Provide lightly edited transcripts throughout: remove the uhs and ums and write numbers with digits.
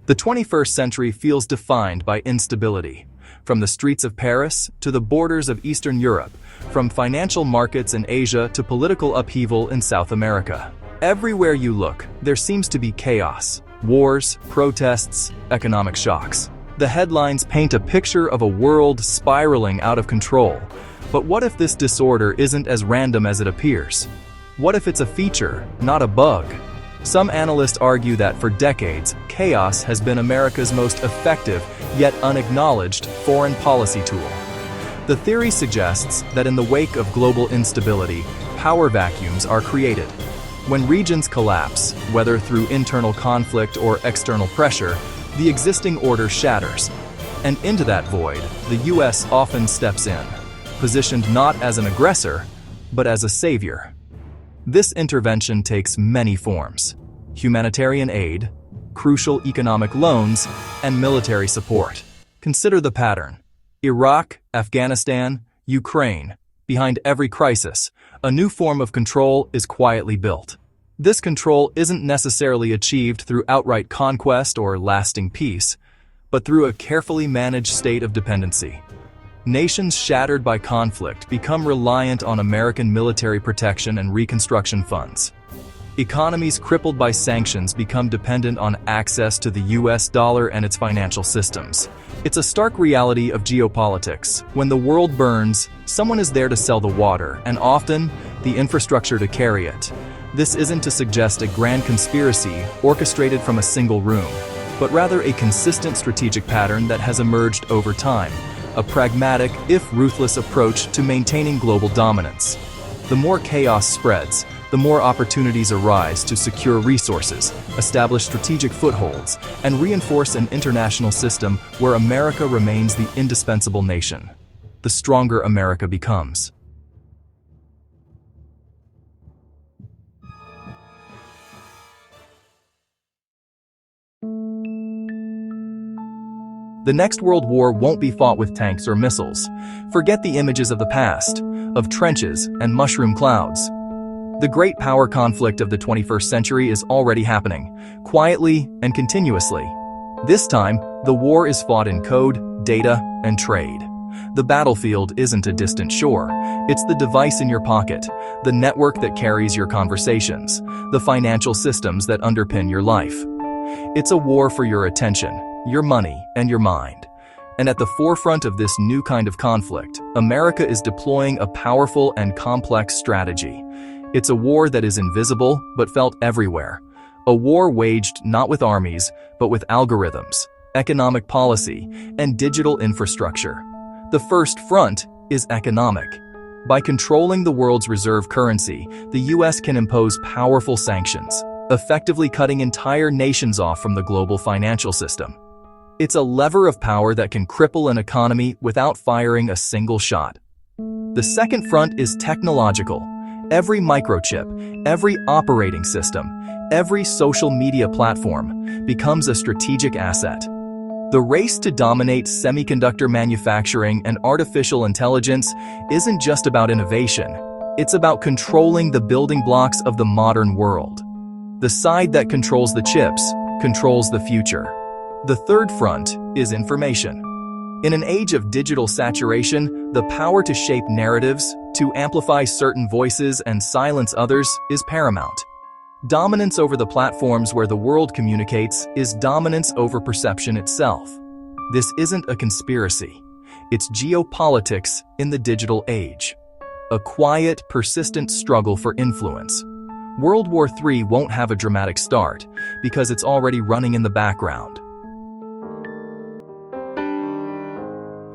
The 21st century feels defined by instability. From the streets of Paris to the borders of Eastern Europe, from financial markets in Asia to political upheaval in South America. Everywhere you look, there seems to be chaos. Wars, protests, economic shocks. The headlines paint a picture of a world spiraling out of control. But what if this disorder isn't as random as it appears? What if it's a feature, not a bug? Some analysts argue that for decades, chaos has been America's most effective, yet unacknowledged, foreign policy tool. The theory suggests that in the wake of global instability, power vacuums are created. When regions collapse, whether through internal conflict or external pressure, the existing order shatters. And into that void, the US often steps in, positioned not as an aggressor, but as a savior. This intervention takes many forms: humanitarian aid, crucial economic loans, and military support. Consider the pattern. Iraq, Afghanistan, Ukraine. Behind every crisis, a new form of control is quietly built. This control isn't necessarily achieved through outright conquest or lasting peace, but through a carefully managed state of dependency. Nations shattered by conflict become reliant on American military protection and reconstruction funds. Economies crippled by sanctions become dependent on access to the US dollar and its financial systems. It's a stark reality of geopolitics. When the world burns, someone is there to sell the water, and often, the infrastructure to carry it. This isn't to suggest a grand conspiracy orchestrated from a single room, but rather a consistent strategic pattern that has emerged over time. A pragmatic, if ruthless approach to maintaining global dominance. The more chaos spreads, the more opportunities arise to secure resources, establish strategic footholds, and reinforce an international system where America remains the indispensable nation. The stronger America becomes. The next world war won't be fought with tanks or missiles. Forget the images of the past, of trenches and mushroom clouds. The great power conflict of the 21st century is already happening, quietly and continuously. This time, the war is fought in code, data, and trade. The battlefield isn't a distant shore. It's the device in your pocket, the network that carries your conversations, the financial systems that underpin your life. It's a war for your attention, your money, and your mind. And at the forefront of this new kind of conflict, America is deploying a powerful and complex strategy. It's a war that is invisible but felt everywhere. A war waged not with armies, but with algorithms, economic policy, and digital infrastructure. The first front is economic. By controlling the world's reserve currency, the US can impose powerful sanctions, effectively cutting entire nations off from the global financial system. It's a lever of power that can cripple an economy without firing a single shot. The second front is technological. Every microchip, every operating system, every social media platform becomes a strategic asset. The race to dominate semiconductor manufacturing and artificial intelligence isn't just about innovation. It's about controlling the building blocks of the modern world. The side that controls the chips controls the future. The third front is information. In an age of digital saturation, the power to shape narratives, to amplify certain voices and silence others, is paramount. Dominance over the platforms where the world communicates is dominance over perception itself. This isn't a conspiracy. It's geopolitics in the digital age. A quiet, persistent struggle for influence. World War III won't have a dramatic start because it's already running in the background.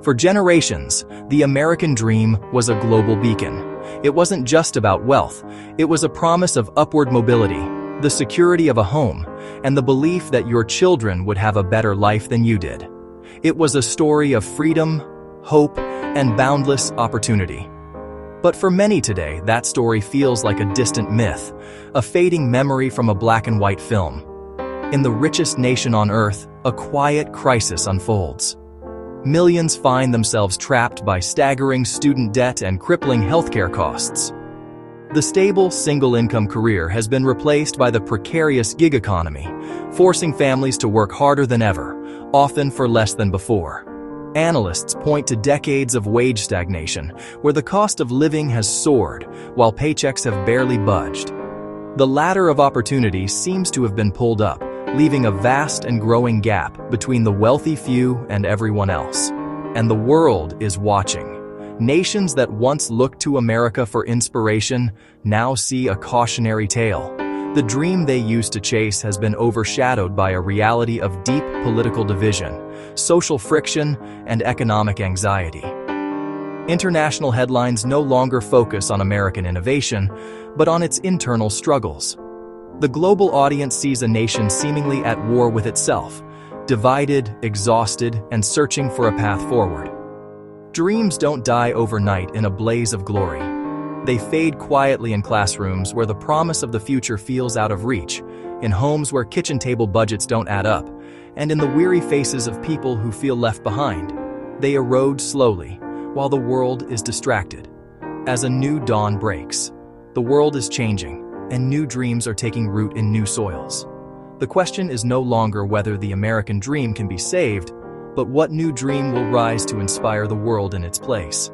For generations, the American dream was a global beacon. It wasn't just about wealth. It was a promise of upward mobility, the security of a home, and the belief that your children would have a better life than you did. It was a story of freedom, hope, and boundless opportunity. But for many today, that story feels like a distant myth, a fading memory from a black and white film. In the richest nation on earth, a quiet crisis unfolds. Millions find themselves trapped by staggering student debt and crippling healthcare costs. The stable, single-income career has been replaced by the precarious gig economy, forcing families to work harder than ever, often for less than before. Analysts point to decades of wage stagnation, where the cost of living has soared, while paychecks have barely budged. The ladder of opportunity seems to have been pulled up, leaving a vast and growing gap between the wealthy few and everyone else. And the world is watching. Nations that once looked to America for inspiration now see a cautionary tale. The dream they used to chase has been overshadowed by a reality of deep political division, social friction, and economic anxiety. International headlines no longer focus on American innovation, but on its internal struggles. The global audience sees a nation seemingly at war with itself, divided, exhausted, and searching for a path forward. Dreams don't die overnight in a blaze of glory. They fade quietly in classrooms where the promise of the future feels out of reach, in homes where kitchen table budgets don't add up, and in the weary faces of people who feel left behind. They erode slowly, while the world is distracted. As a new dawn breaks, the world is changing, and new dreams are taking root in new soils. The question is no longer whether the American dream can be saved, but what new dream will rise to inspire the world in its place.